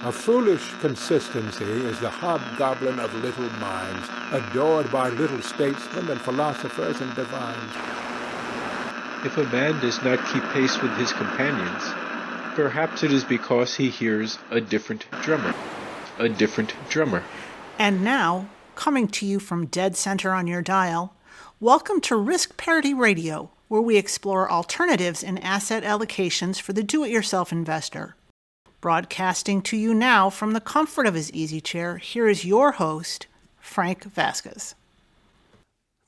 A foolish consistency is the hobgoblin of little minds, adored by little statesmen and philosophers and divines. If a man does not keep pace with his companions, perhaps it is because he hears a different drummer. A different drummer. And now, coming to you from dead center on your dial, welcome to Risk Parity Radio, where we explore alternatives in asset allocations for the do-it-yourself investor. Broadcasting to you now from the comfort of his easy chair, here is your host, Frank Vasquez.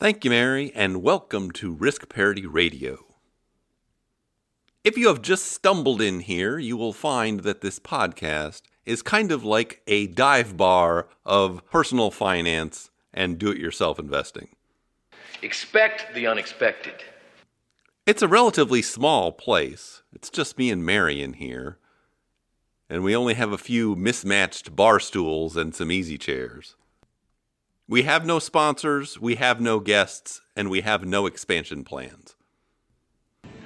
Thank you, Mary, and welcome to Risk Parity Radio. If you have just stumbled in here, you will find that this podcast is kind of like a dive bar of personal finance and do-it-yourself investing. Expect the unexpected. It's a relatively small place. It's just me and Mary in here. And we only have a few mismatched bar stools and some easy chairs. We have no sponsors, we have no guests, and we have no expansion plans.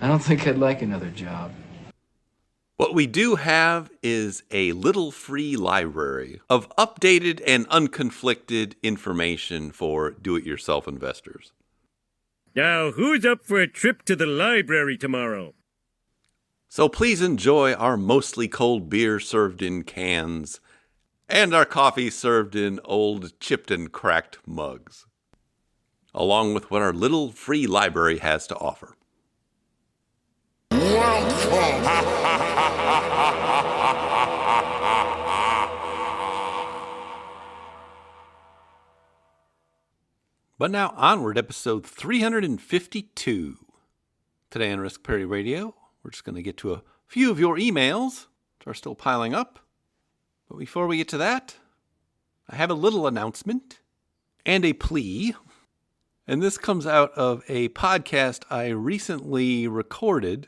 I don't think I'd like another job. What we do have is a little free library of updated and unconflicted information for do-it-yourself investors. Now, who's up for a trip to the library tomorrow? So please enjoy our mostly cold beer served in cans and our coffee served in old chipped and cracked mugs, along with what our little free library has to offer. But now onward, episode 352. Today on Risk Parity Radio, we're just going to get to a few of your emails, which are still piling up. But before we get to that, I have a little announcement and a plea. And this comes out of a podcast I recently recorded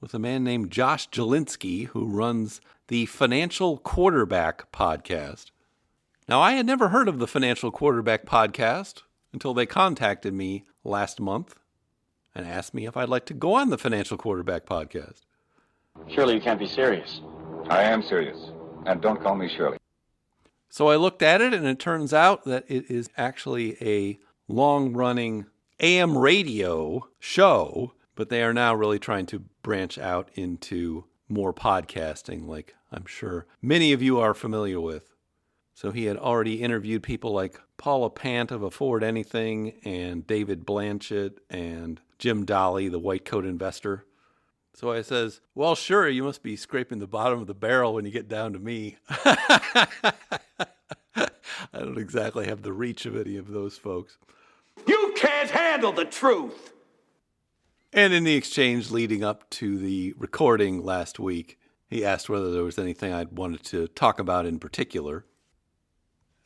with a man named Josh Jelinski, who runs the Financial Quarterback podcast. Now, I had never heard of the Financial Quarterback podcast until they contacted me last month and asked me if I'd like to go on the Financial Quarterback podcast. Surely you can't be serious. I am serious. And don't call me Shirley. So I looked at it, and it turns out that it is actually a long-running AM radio show, but they are now really trying to branch out into more podcasting, like I'm sure many of you are familiar with. So he had already interviewed people like Paula Pant of Afford Anything and David Blanchett and Jim Dolly, the white coat investor. So I says, well, sure, you must be scraping the bottom of the barrel when you get down to me. I don't exactly have the reach of any of those folks. You can't handle the truth! And in the exchange leading up to the recording last week, he asked whether there was anything I'd wanted to talk about in particular.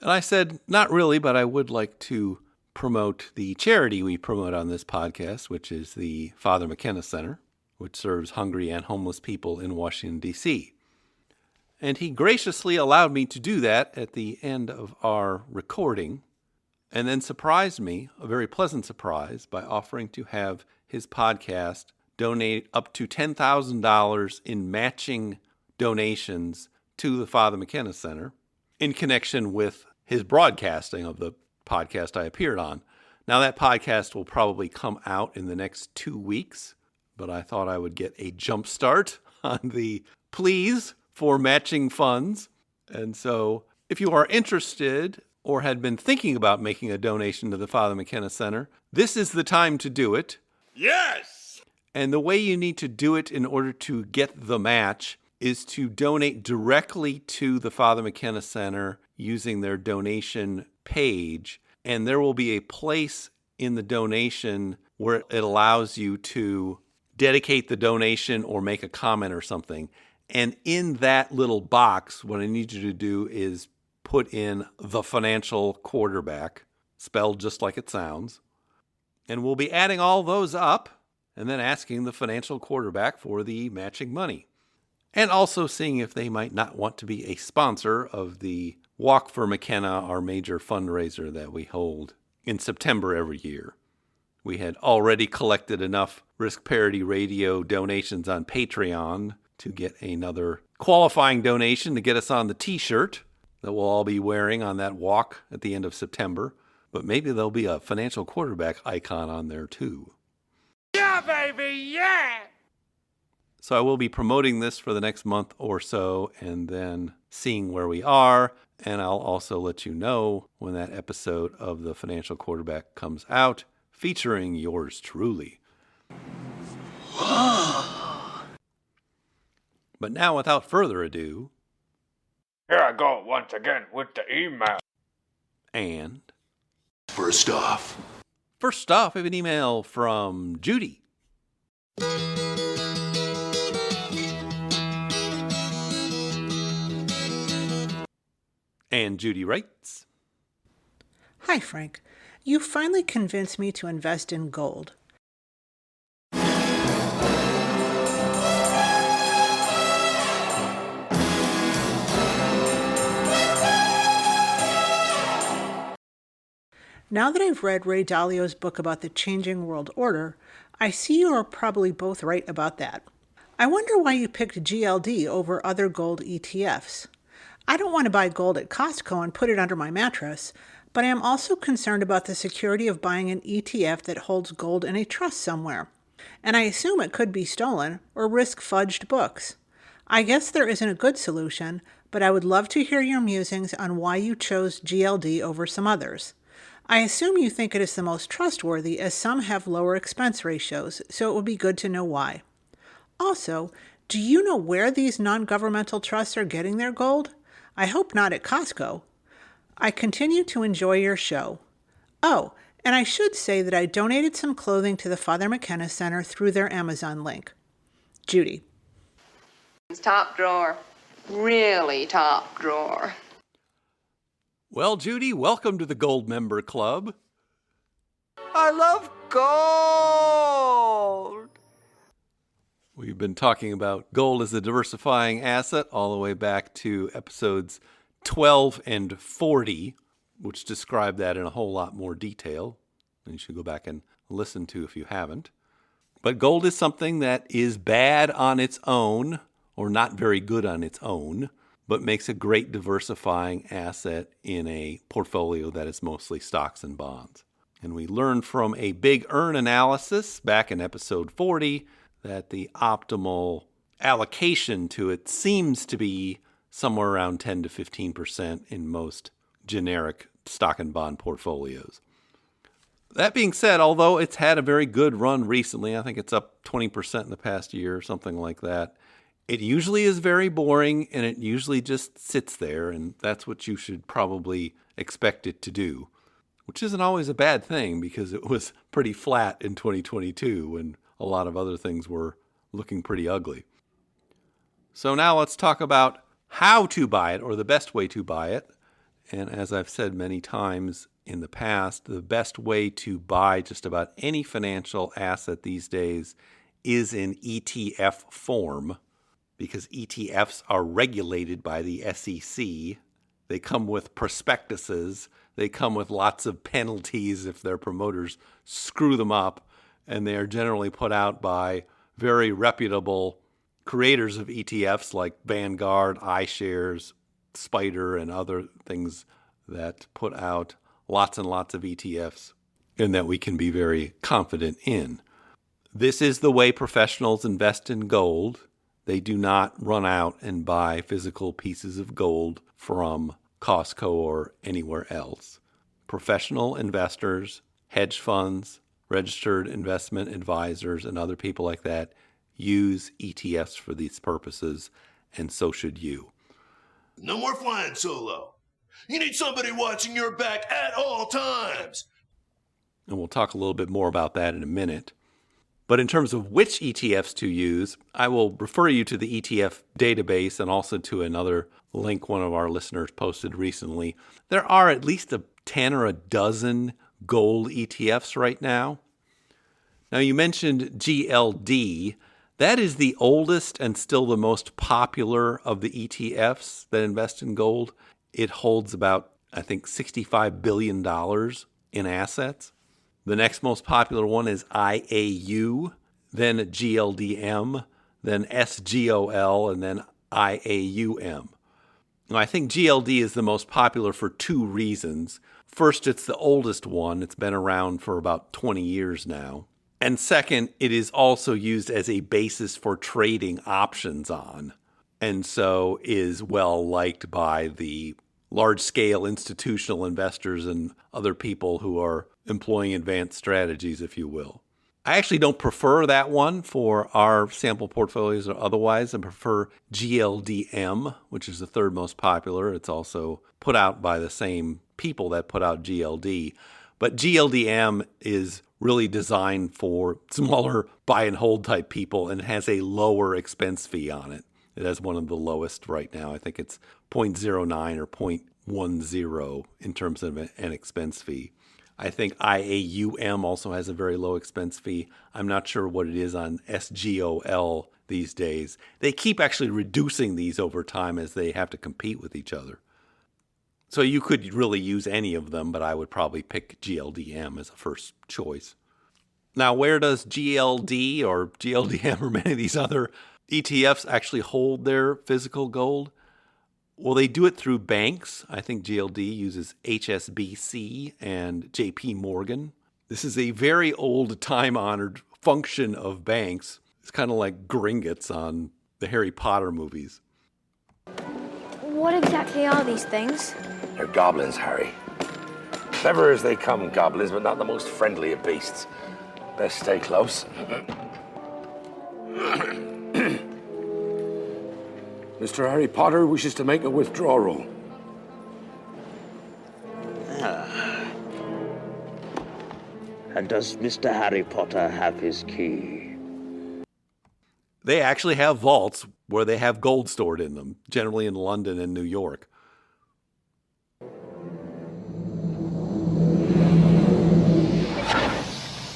And I said, not really, but I would like to promote the charity we promote on this podcast, which is the Father McKenna Center, which serves hungry and homeless people in Washington, D.C. And he graciously allowed me to do that at the end of our recording, and then surprised me, a very pleasant surprise, by offering to have his podcast donate up to $10,000 in matching donations to the Father McKenna Center in connection with his broadcasting of the podcast I appeared on. Now, that podcast will probably come out in the next 2 weeks, but I thought I would get a jump start on the pleas for matching funds. And so if you are interested or had been thinking about making a donation to the Father McKenna Center, this is the time to do it. Yes! And the way you need to do it in order to get the match is to donate directly to the Father McKenna Center using their donation page. And there will be a place in the donation where it allows you to dedicate the donation or make a comment or something. And in that little box, what I need you to do is put in the Financial Quarterback, spelled just like it sounds. And we'll be adding all those up and then asking the Financial Quarterback for the matching money. And also seeing if they might not want to be a sponsor of the Walk for McKenna, our major fundraiser that we hold in September every year. We had already collected enough Risk Parity Radio donations on Patreon to get another qualifying donation to get us on the t-shirt that we'll all be wearing on that walk at the end of September. But maybe there'll be a financial quarterback icon on there too. Yeah, baby, yeah! So I will be promoting this for the next month or so and then seeing where we are. And I'll also let you know when that episode of The Financial Quarterback comes out, featuring yours truly. But now, without further ado... Here I go once again with the email. And... First off, I have an email from Judy. And Judy writes, Hi, Frank. You finally convinced me to invest in gold. Now that I've read Ray Dalio's book about the changing world order, I see you are probably both right about that. I wonder why you picked GLD over other gold ETFs. I don't want to buy gold at Costco and put it under my mattress, but I am also concerned about the security of buying an ETF that holds gold in a trust somewhere. And I assume it could be stolen or risk fudged books. I guess there isn't a good solution, but I would love to hear your musings on why you chose GLD over some others. I assume you think it is the most trustworthy, as some have lower expense ratios, so it would be good to know why. Also, do you know where these non-governmental trusts are getting their gold? I hope not at Costco. I continue to enjoy your show. Oh, and I should say that I donated some clothing to the Father McKenna Center through their Amazon link. Judy. Top drawer. Really top drawer. Well, Judy, welcome to the Gold Member Club. I love gold! We've been talking about gold as a diversifying asset all the way back to episodes 12 and 40, which describe that in a whole lot more detail. And you should go back and listen to if you haven't. But gold is something that is bad on its own, or not very good on its own, but makes a great diversifying asset in a portfolio that is mostly stocks and bonds. And we learned from a big earn analysis back in episode 40 that the optimal allocation to it seems to be somewhere around 10 to 15% in most generic stock and bond portfolios. That being said, although it's had a very good run recently, I think it's up 20% in the past year or something like that, it usually is very boring, and it usually just sits there, and that's what you should probably expect it to do, which isn't always a bad thing because it was pretty flat in 2022 when a lot of other things were looking pretty ugly. So now let's talk about how to buy it, or the best way to buy it. And as I've said many times in the past, the best way to buy just about any financial asset these days is in ETF form, because ETFs are regulated by the SEC. They come with prospectuses. They come with lots of penalties if their promoters screw them up. And they are generally put out by very reputable creators of ETFs like Vanguard, iShares, Spider, and other things that put out lots and lots of ETFs and that we can be very confident in. This is the way professionals invest in gold. They do not run out and buy physical pieces of gold from Costco or anywhere else. Professional investors, hedge funds, registered investment advisors, and other people like that use ETFs for these purposes, and so should you. No more flying solo. You need somebody watching your back at all times. And we'll talk a little bit more about that in a minute. But in terms of which ETFs to use, I will refer you to the ETF database and also to another link one of our listeners posted recently. There are at least 10 or a dozen gold ETFs right now. Now, you mentioned GLD. That is the oldest and still the most popular of the ETFs that invest in gold. It holds about, I think, $65 billion in assets. The next most popular one is IAU, then GLDM, then SGOL, and then IAUM. Now, I think GLD is the most popular for two reasons. First, it's the oldest one. It's been around for about 20 years now. And second, it is also used as a basis for trading options on, and so is well liked by the large-scale institutional investors and other people who are employing advanced strategies, if you will. I actually don't prefer that one for our sample portfolios or otherwise. I prefer GLDM, which is the third most popular. It's also put out by the same people that put out GLD. But GLDM is really designed for smaller buy and hold type people and has a lower expense fee on it. It has one of the lowest right now. I think it's 0.09 or 0.10 in terms of an expense fee. I think IAUM also has a very low expense fee. I'm not sure what it is on SGOL these days. They keep actually reducing these over time as they have to compete with each other. So you could really use any of them, but I would probably pick GLDM as a first choice. Now, where does GLD or GLDM or many of these other ETFs actually hold their physical gold? Well, they do it through banks. I think GLD uses HSBC and JP Morgan. This is a very old, time-honored function of banks. It's kind of like Gringotts on the Harry Potter movies. What exactly are these things? They're goblins, Harry. Clever as they come, goblins, but not the most friendly of beasts. Best stay close. Mr. Harry Potter wishes to make a withdrawal. And does Mr. Harry Potter have his key? They actually have vaults where they have gold stored in them, generally in London and New York.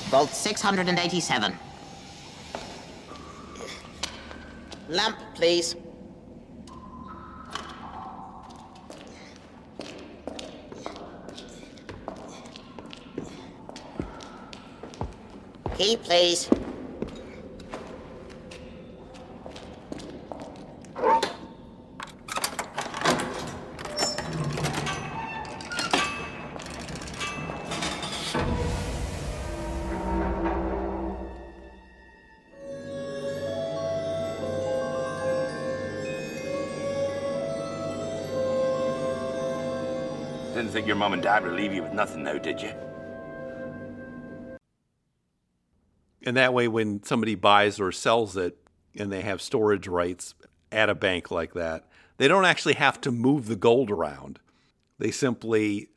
Vault 687. Lamp, please. Key, please. Didn't think your mom and dad would leave you with nothing now, did you? And that way, when somebody buys or sells it and they have storage rights at a bank like that, they don't actually have to move the gold around. They simply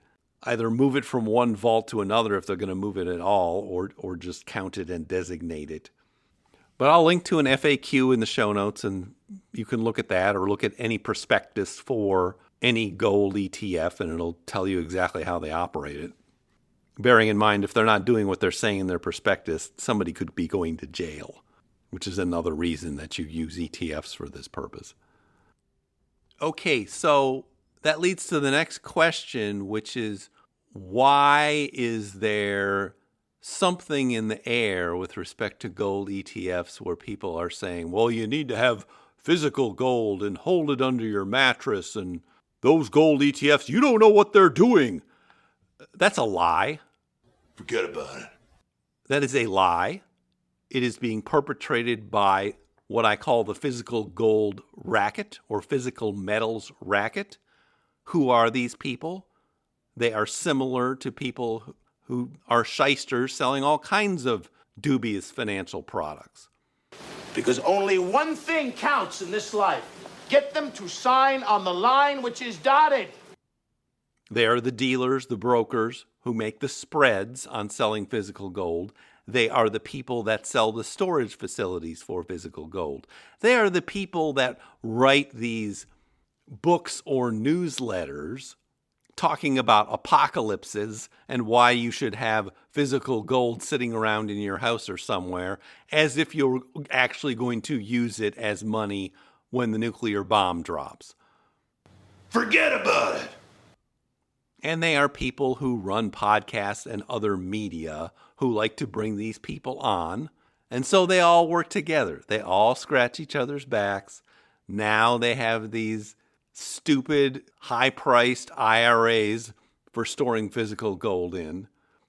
either move it from one vault to another if they're going to move it at all, or just count it and designate it. But I'll link to an FAQ in the show notes, and you can look at that or look at any prospectus for any gold ETF, and it'll tell you exactly how they operate it. Bearing in mind, if they're not doing what they're saying in their prospectus, somebody could be going to jail, which is another reason that you use ETFs for this purpose. Okay, so that leads to the next question, which is, why is there something in the air with respect to gold ETFs where people are saying, well, you need to have physical gold and hold it under your mattress, and those gold ETFs, you don't know what they're doing. That's a lie. Forget about it. That is a lie. It is being perpetrated by what I call the physical gold racket or physical metals racket. Who are these people? They are similar to people who are shysters selling all kinds of dubious financial products. Because only one thing counts in this life. Get them to sign on the line which is dotted. They are the dealers, the brokers who make the spreads on selling physical gold. They are the people that sell the storage facilities for physical gold. They are the people that write these books or newsletters talking about apocalypses and why you should have physical gold sitting around in your house or somewhere, as if you're actually going to use it as money when the nuclear bomb drops. Forget about it. And they are people who run podcasts and other media who like to bring these people on. And so they all work together. They all scratch each other's backs. Now they have these stupid, high-priced IRAs for storing physical gold in.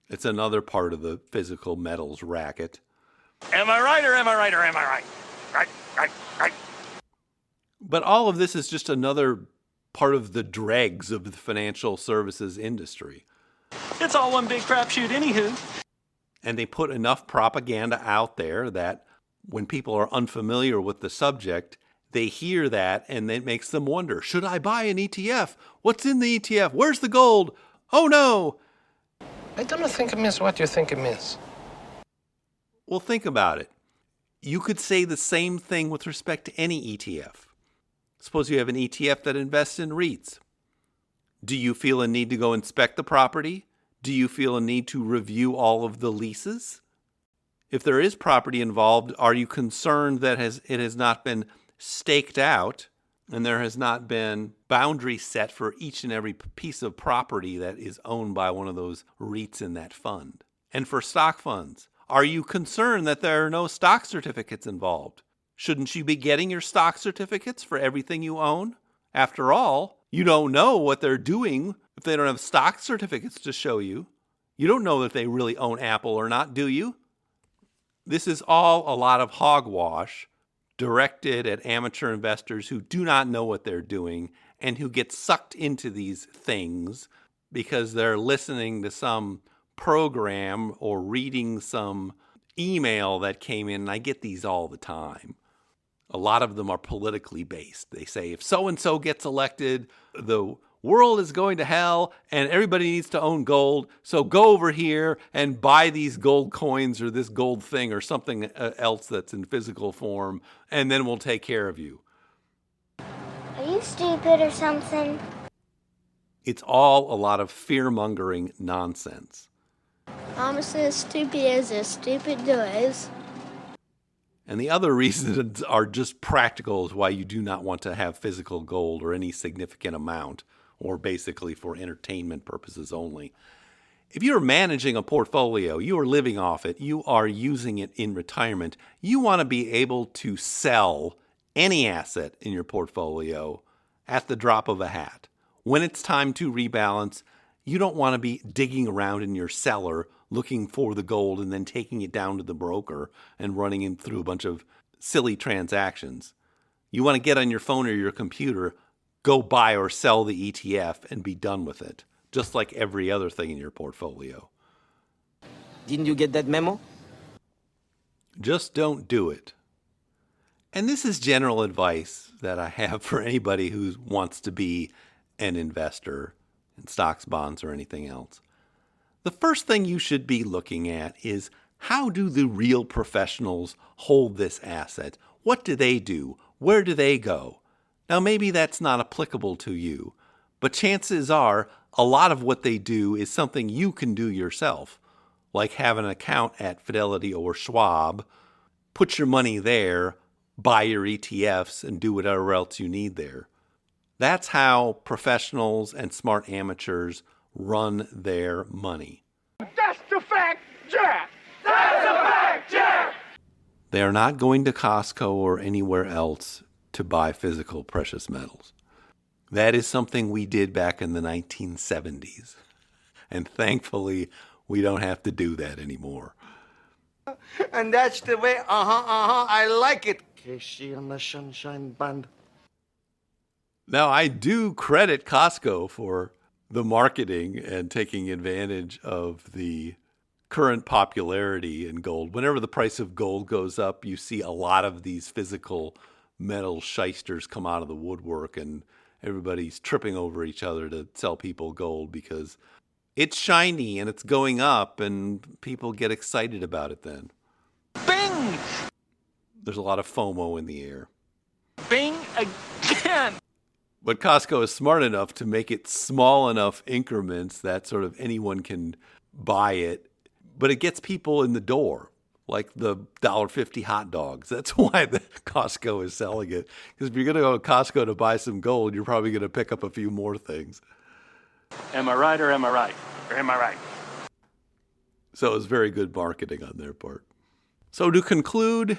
It's another part of the physical metals racket. Am I right or am I right or am I right? Right. But all of this is just another part of the dregs of the financial services industry. It's all one big crapshoot anywho. And they put enough propaganda out there that when people are unfamiliar with the subject, they hear that and it makes them wonder, should I buy an ETF? What's in the ETF? Where's the gold? Oh no! I don't think it means what you think it means. Well, think about it. You could say the same thing with respect to any ETF. Suppose you have an ETF that invests in REITs. Do you feel a need to go inspect the property? Do you feel a need to review all of the leases? If there is property involved, are you concerned that it has not been staked out and there has not been boundaries set for each and every piece of property that is owned by one of those REITs in that fund? And for stock funds, are you concerned that there are no stock certificates involved? Shouldn't you be getting your stock certificates for everything you own? After all, you don't know what they're doing if they don't have stock certificates to show you. You don't know if they really own Apple or not, do you? This is all a lot of hogwash directed at amateur investors who do not know what they're doing and who get sucked into these things because they're listening to some program or reading some email that came in. And I get these all the time. A lot of them are politically based. They say, if so-and-so gets elected, the world is going to hell and everybody needs to own gold. So go over here and buy these gold coins or this gold thing or something else that's in physical form, and then we'll take care of you. Are you stupid or something? It's all a lot of fear-mongering nonsense. I'm as stupid as stupid does. And the other reasons are just practical, is why you do not want to have physical gold or any significant amount, or basically for entertainment purposes only. If you're managing a portfolio, you are living off it, you are using it in retirement, you want to be able to sell any asset in your portfolio at the drop of a hat. When it's time to rebalance, you don't want to be digging around in your cellar looking for the gold and then taking it down to the broker and running it through a bunch of silly transactions. You want to get on your phone or your computer, go buy or sell the ETF and be done with it, just like every other thing in your portfolio. Didn't you get that memo? Just don't do it. And this is general advice that I have for anybody who wants to be an investor in stocks, bonds, or anything else. The first thing you should be looking at is, how do the real professionals hold this asset? What do they do? Where do they go? Now, maybe that's not applicable to you, but chances are a lot of what they do is something you can do yourself, like have an account at Fidelity or Schwab, put your money there, buy your ETFs, and do whatever else you need there. That's how professionals and smart amateurs run their money. That's the fact, Jack! That's the fact, Jack! They are not going to Costco or anywhere else to buy physical precious metals. That is something we did back in the 1970s. And thankfully, we don't have to do that anymore. And that's the way, I like it. Casey and the Sunshine Band. Now, I do credit Costco for the marketing and taking advantage of the current popularity in gold. Whenever the price of gold goes up, you see a lot of these physical metal shysters come out of the woodwork, and everybody's tripping over each other to sell people gold because it's shiny and it's going up, and people get excited about it then. Bing! There's a lot of FOMO in the air. Bing again! But Costco is smart enough to make it small enough increments that sort of anyone can buy it, but it gets people in the door, like the $1.50 hot dogs. That's why the Costco is selling it. Because if you're going to go to Costco to buy some gold, you're probably going to pick up a few more things. Am I right or am I right? Or am I right? So it's very good marketing on their part. So to conclude,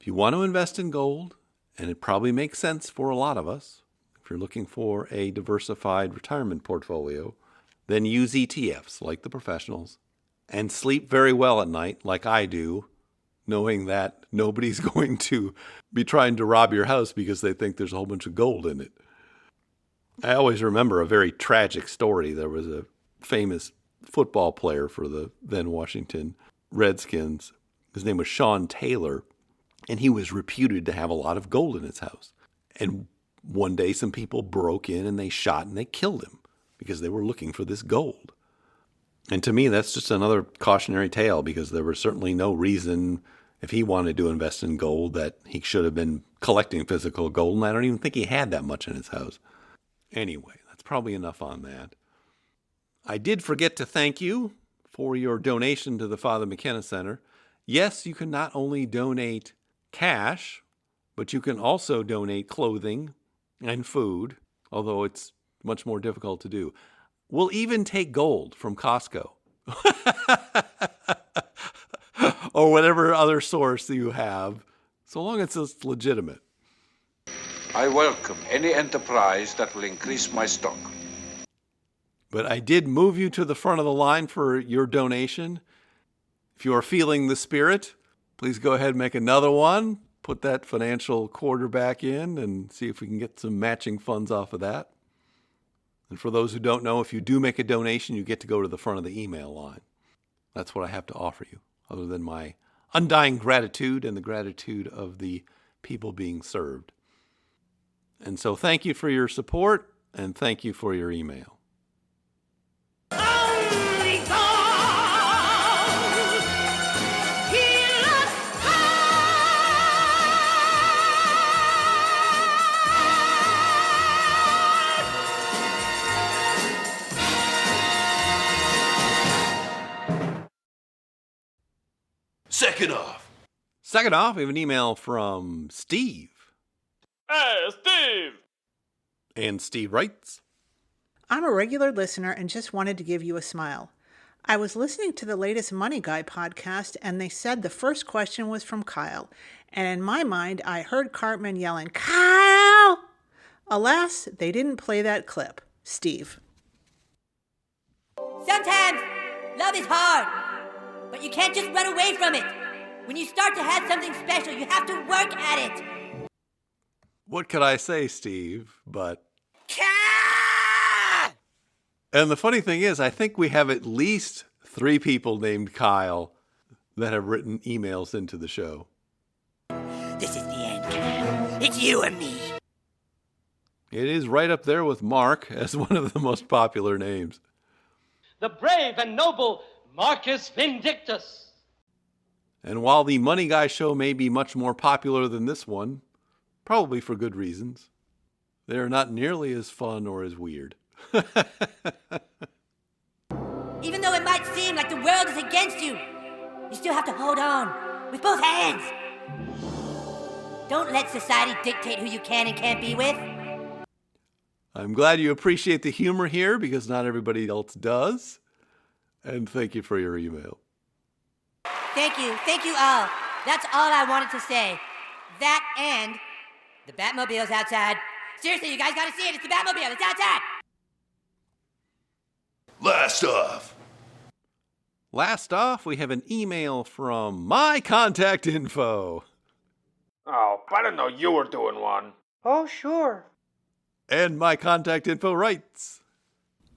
if you want to invest in gold And it probably makes sense for a lot of us. If you're looking for a diversified retirement portfolio, then use ETFs like the professionals and sleep very well at night like I do, knowing that nobody's going to be trying to rob your house because they think there's a whole bunch of gold in it. I always remember a very tragic story. There was a famous football player for the then Washington Redskins. His name was Sean Taylor, and he was reputed to have a lot of gold in his house. And one day some people broke in and they shot and they killed him because they were looking for this gold. And to me, that's just another cautionary tale, because there was certainly no reason, if he wanted to invest in gold, that he should have been collecting physical gold. And I don't even think he had that much in his house. Anyway, that's probably enough on that. I did forget to thank you for your donation to the Father McKenna Center. Yes, you can not only donate cash, but you can also donate clothing and food, although it's much more difficult to do. We'll even take gold from Costco or whatever other source you have, so long as it's legitimate. I welcome any enterprise that will increase my stock. But I did move you to the front of the line for your donation. If you are feeling the spirit, please go ahead and make another one. Put that financial quarter back in and see if we can get some matching funds off of that. And for those who don't know, if you do make a donation, you get to go to the front of the email line. That's what I have to offer you, other than my undying gratitude and the gratitude of the people being served. And so thank you for your support, and thank you for your email. Second off, we have an email from Steve. Hey, Steve! And Steve writes, I'm a regular listener and just wanted to give you a smile. I was listening to the latest Money Guy podcast, and they said the first question was from Kyle. And in my mind, I heard Cartman yelling, Kyle! Alas, they didn't play that clip. Steve. Sometimes love is hard, but you can't just run away from it. When you start to have something special, you have to work at it. What could I say, Steve, but... And the funny thing is, I think we have at least 3 people named Kyle that have written emails into the show. This is the end, Kyle. It's you and me. It is right up there with Mark as one of the most popular names. The brave and noble Marcus Vindictus. And while the Money Guy show may be much more popular than this one, probably for good reasons, they are not nearly as fun or as weird. Even though it might seem like the world is against you, you still have to hold on with both hands. Don't let society dictate who you can and can't be with. I'm glad you appreciate the humor here, because not everybody else does. And thank you for your email. Thank you all. That's all I wanted to say. That and the Batmobile's outside. Seriously, you guys gotta see it. It's the Batmobile. It's outside. Last off, we have an email from My Contact Info. Oh, I didn't know you were doing one. Oh, sure. And My Contact Info writes,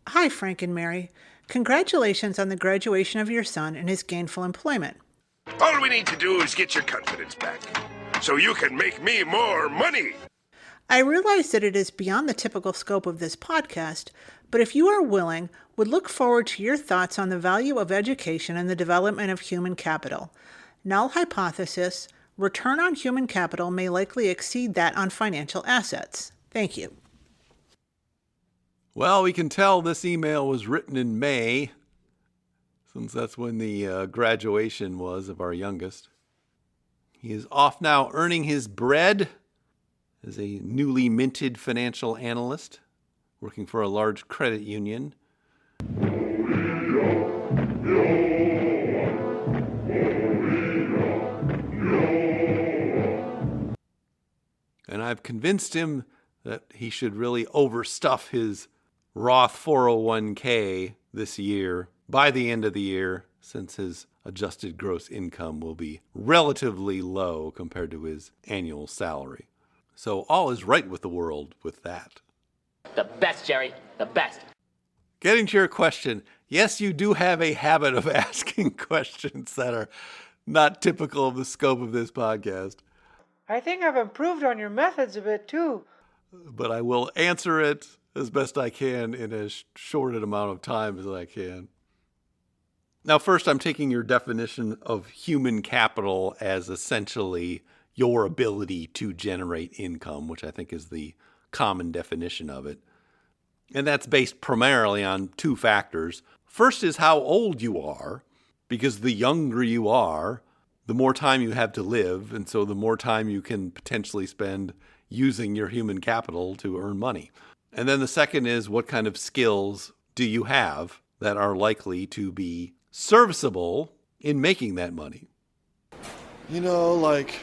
Hi, Frank and Mary. Congratulations on the graduation of your son and his gainful employment. All we need to do is get your confidence back, so you can make me more money. I realize that it is beyond the typical scope of this podcast, but if you are willing, would look forward to your thoughts on the value of education and the development of human capital. Null hypothesis, return on human capital may likely exceed that on financial assets. Thank you. Well, we can tell this email was written in May, since that's when the graduation was of our youngest. He is off now earning his bread as a newly minted financial analyst, working for a large credit union. And I've convinced him that he should really overstuff his Roth 401k this year, by the end of the year, since his adjusted gross income will be relatively low compared to his annual salary. So all is right with the world with that. The best, Jerry. The best. Getting to your question, yes, you do have a habit of asking questions that are not typical of the scope of this podcast. I think I've improved on your methods a bit, too. But I will answer it as best I can in as short an amount of time as I can. Now, first, I'm taking your definition of human capital as essentially your ability to generate income, which I think is the common definition of it. And that's based primarily on two factors. First is how old you are, because the younger you are, the more time you have to live, and so the more time you can potentially spend using your human capital to earn money. And then the second is what kind of skills do you have that are likely to be serviceable in making that money? You know, like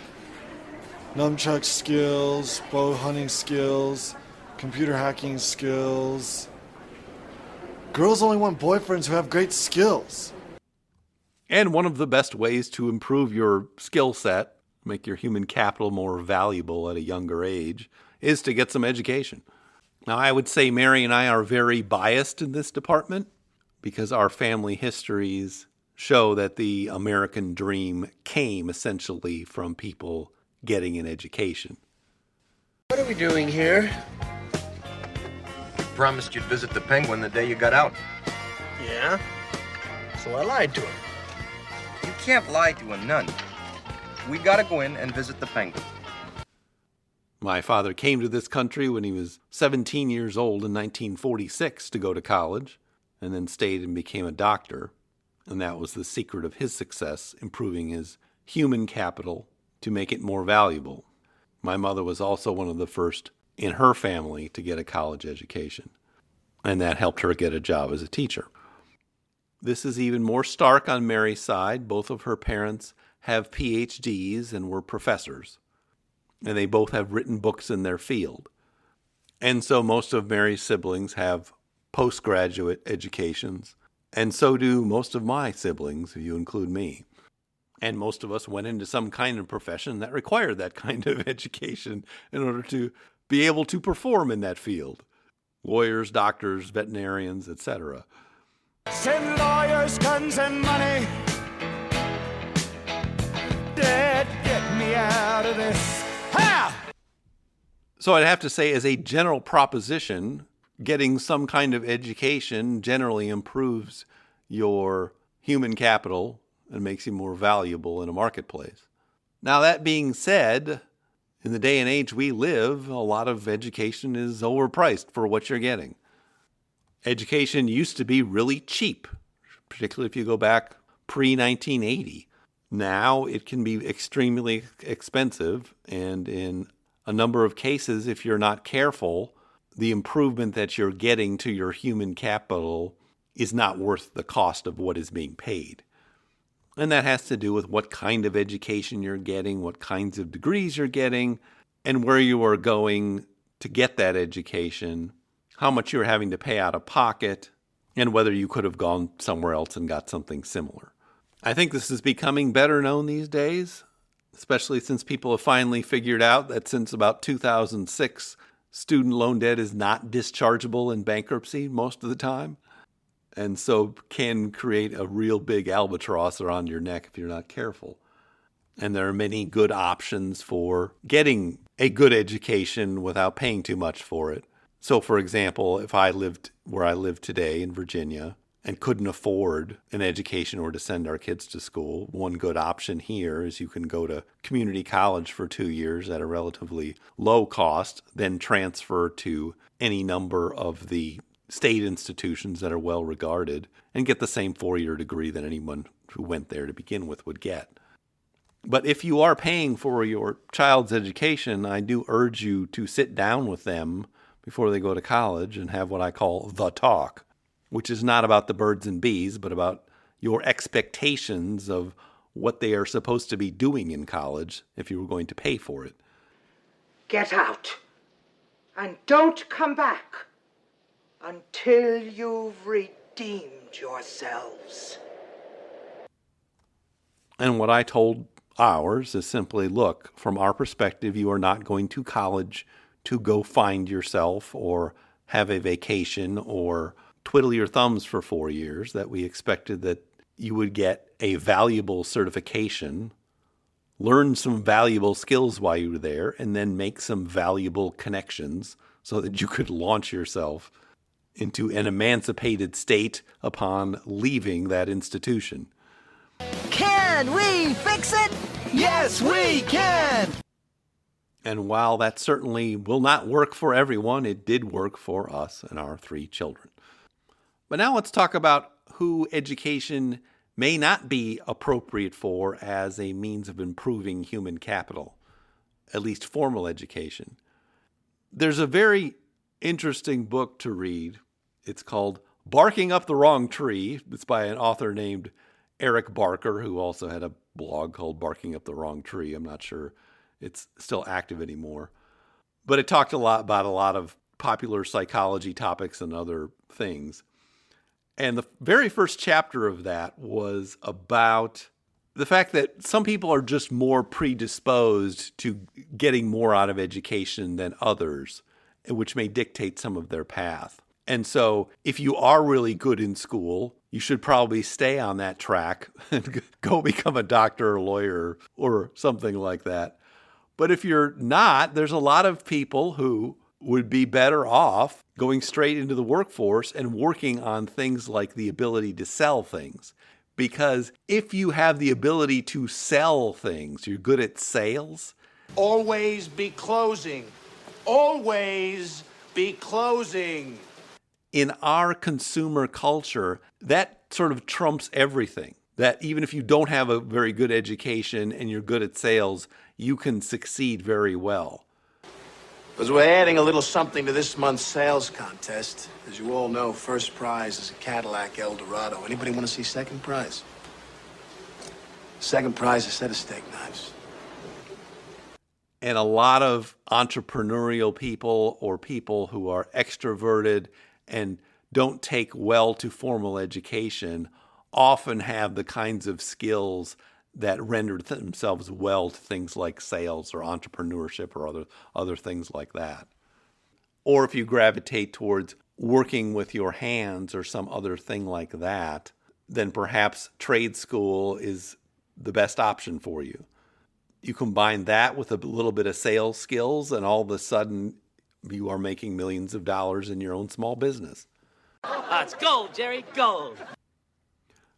nunchuck skills, bow hunting skills, computer hacking skills. Girls only want boyfriends who have great skills. And one of the best ways to improve your skill set, make your human capital more valuable at a younger age, is to get some education. Now, I would say Mary and I are very biased in this department because our family histories show that the American dream came essentially from people getting an education. What are we doing here? You promised you'd visit the Penguin the day you got out. Yeah? So I lied to him. You can't lie to a nun. We gotta go in and visit the Penguin. My father came to this country when he was 17 years old in 1946 to go to college, and then stayed and became a doctor. And that was the secret of his success, improving his human capital to make it more valuable. My mother was also one of the first in her family to get a college education, and that helped her get a job as a teacher. This is even more stark on Mary's side. Both of her parents have PhDs and were professors, and they both have written books in their field. And so most of Mary's siblings have postgraduate educations, and so do most of my siblings, if you include me. And most of us went into some kind of profession that required that kind of education in order to be able to perform in that field. Lawyers, doctors, veterinarians, etc. Send lawyers, guns, and money. Dad, get me out of this. Ha! So I'd have to say, as a general proposition, getting some kind of education generally improves your human capital and makes you more valuable in a marketplace. Now, that being said, in the day and age we live, a lot of education is overpriced for what you're getting. Education used to be really cheap, particularly if you go back pre-1980. Now it can be extremely expensive, and in a number of cases, if you're not careful, the improvement that you're getting to your human capital is not worth the cost of what is being paid. And that has to do with what kind of education you're getting, what kinds of degrees you're getting, and where you are going to get that education, how much you're having to pay out of pocket, and whether you could have gone somewhere else and got something similar. I think this is becoming better known these days, especially since people have finally figured out that since about 2006, student loan debt is not dischargeable in bankruptcy most of the time, and so can create a real big albatross around your neck if you're not careful. And there are many good options for getting a good education without paying too much for it. So, for example, if I lived where I live today in Virginia and couldn't afford an education or to send our kids to school, one good option here is you can go to community college for 2 years at a relatively low cost, then transfer to any number of the state institutions that are well regarded and get the same 4-year degree that anyone who went there to begin with would get. But if you are paying for your child's education, I do urge you to sit down with them before they go to college and have what I call the talk, which is not about the birds and bees, but about your expectations of what they are supposed to be doing in college if you were going to pay for it. Get out. And don't come back until you've redeemed yourselves. And what I told ours is simply, look, from our perspective, you are not going to college to go find yourself or have a vacation or twiddle your thumbs for 4 years, that we expected that you would get a valuable certification, learn some valuable skills while you were there, and then make some valuable connections so that you could launch yourself into an emancipated state upon leaving that institution. Can we fix it? Yes, we can! And while that certainly will not work for everyone, it did work for us and our 3 children. But now let's talk about who education may not be appropriate for as a means of improving human capital, at least formal education. There's a very interesting book to read. It's called Barking Up the Wrong Tree. It's by an author named Eric Barker, who also had a blog called Barking Up the Wrong Tree. I'm not sure it's still active anymore. But it talked a lot about a lot of popular psychology topics and other things. And the very first chapter of that was about the fact that some people are just more predisposed to getting more out of education than others, which may dictate some of their path. And so if you are really good in school, you should probably stay on that track and go become a doctor or lawyer or something like that. But if you're not, there's a lot of people who would be better off going straight into the workforce and working on things like the ability to sell things. Because if you have the ability to sell things, you're good at sales. Always be closing. Always be closing. In our consumer culture, that sort of trumps everything. That even if you don't have a very good education and you're good at sales, you can succeed very well. Because we're adding a little something to this month's sales contest. As you all know, first prize is a Cadillac Eldorado. Anybody want to see second prize? Second prize is a set of steak knives. And a lot of entrepreneurial people or people who are extroverted and don't take well to formal education often have the kinds of skills that render themselves well to things like sales or entrepreneurship or other things like that. Or if you gravitate towards working with your hands or some other thing like that, then perhaps trade school is the best option for you. You combine that with a little bit of sales skills, and all of a sudden you are making millions of dollars in your own small business. It's gold, Jerry, gold.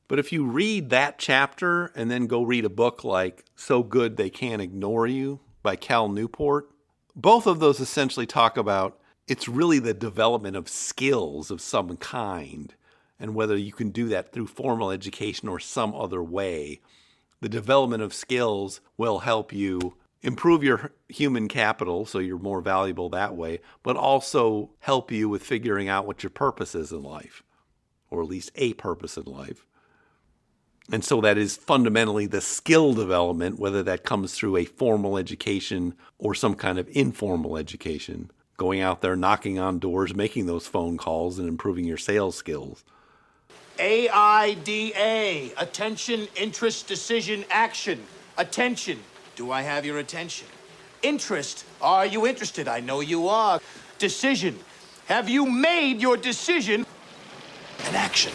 But if you read that chapter and then go read a book like So Good They Can't Ignore You by Cal Newport, both of those essentially talk about it's really the development of skills of some kind, and whether you can do that through formal education or some other way. The development of skills will help you improve your human capital, so you're more valuable that way, but also help you with figuring out what your purpose is in life, or at least a purpose in life. And so that is fundamentally the skill development, whether that comes through a formal education or some kind of informal education, going out there, knocking on doors, making those phone calls, and improving your sales skills. AIDA, attention, interest, decision, action. Attention, do I have your attention? Interest, are you interested? I know you are. Decision, have you made your decision? And action.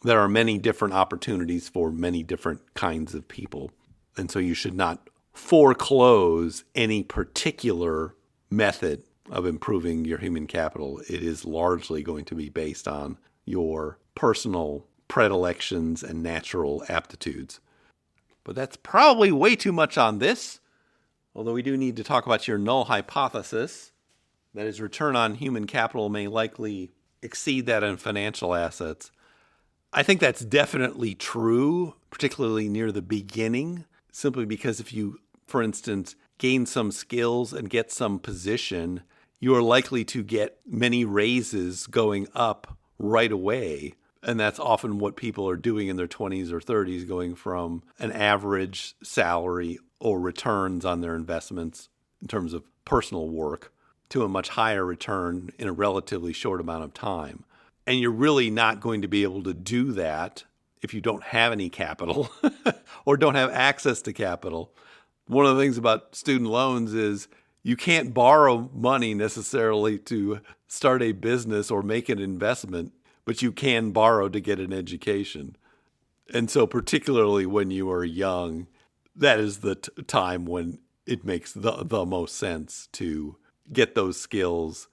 There are many different opportunities for many different kinds of people. And so you should not foreclose any particular method of improving your human capital. It is largely going to be based on your personal predilections and natural aptitudes. But that's probably way too much on this, although we do need to talk about your null hypothesis. That is, return on human capital may likely exceed that in financial assets. I think that's definitely true, particularly near the beginning, simply because if you, for instance, gain some skills and get some position, you are likely to get many raises going up right away. And that's often what people are doing in their 20s or 30s, going from an average salary or returns on their investments in terms of personal work to a much higher return in a relatively short amount of time. And you're really not going to be able to do that if you don't have any capital or don't have access to capital. One of the things about student loans is you can't borrow money necessarily to start a business or make an investment, but you can borrow to get an education. And so particularly when you are young, that is the time when it makes the most sense to get those skills,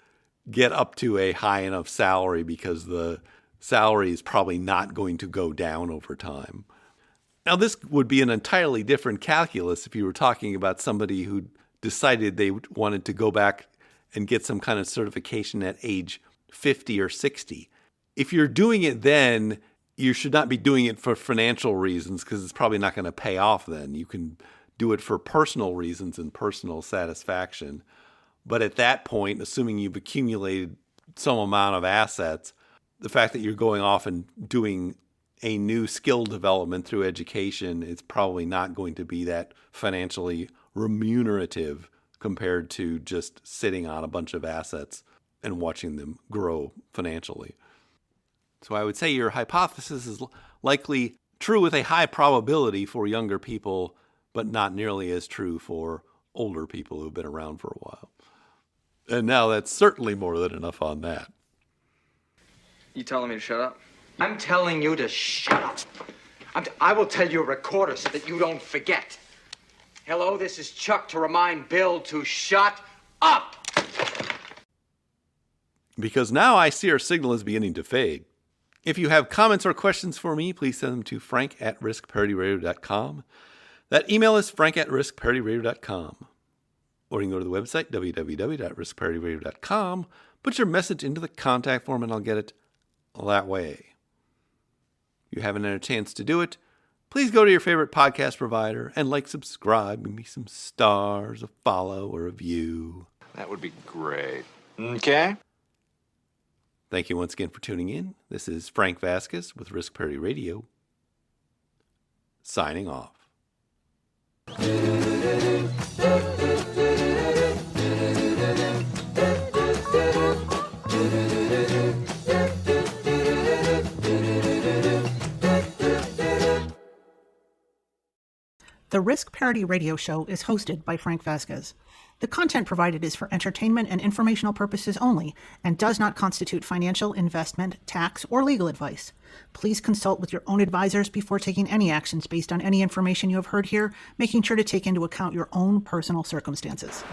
get up to a high enough salary because the salary is probably not going to go down over time. Now, this would be an entirely different calculus if you were talking about somebody who decided they wanted to go back and get some kind of certification at age 50 or 60. If you're doing it then, you should not be doing it for financial reasons because it's probably not going to pay off then. You can do it for personal reasons and personal satisfaction. But at that point, assuming you've accumulated some amount of assets, the fact that you're going off and doing a new skill development through education is probably not going to be that financially remunerative compared to just sitting on a bunch of assets and watching them grow financially. So I would say your hypothesis is likely true with a high probability for younger people, but not nearly as true for older people who've been around for a while. And now that's certainly more than enough on that. You telling me to shut up? I'm telling you to shut up. I will tell your recorder so that you don't forget. Hello, this is Chuck to remind Bill to shut up. Because now I see our signal is beginning to fade. If you have comments or questions for me, please send them to frank@riskparityradio.com. That email is frank@riskparityradio.com. Or you can go to the website, www.riskparityradio.com, put your message into the contact form, and I'll get it that way. If you haven't had a chance to do it, please go to your favorite podcast provider and subscribe, give me some stars, a follow, or a review. That would be great. Okay. Thank you once again for tuning in. This is Frank Vasquez with Risk Parity Radio, signing off. The Risk Parity Radio Show is hosted by Frank Vasquez. The content provided is for entertainment and informational purposes only and does not constitute financial, investment, tax, or legal advice. Please consult with your own advisors before taking any actions based on any information you have heard here, making sure to take into account your own personal circumstances.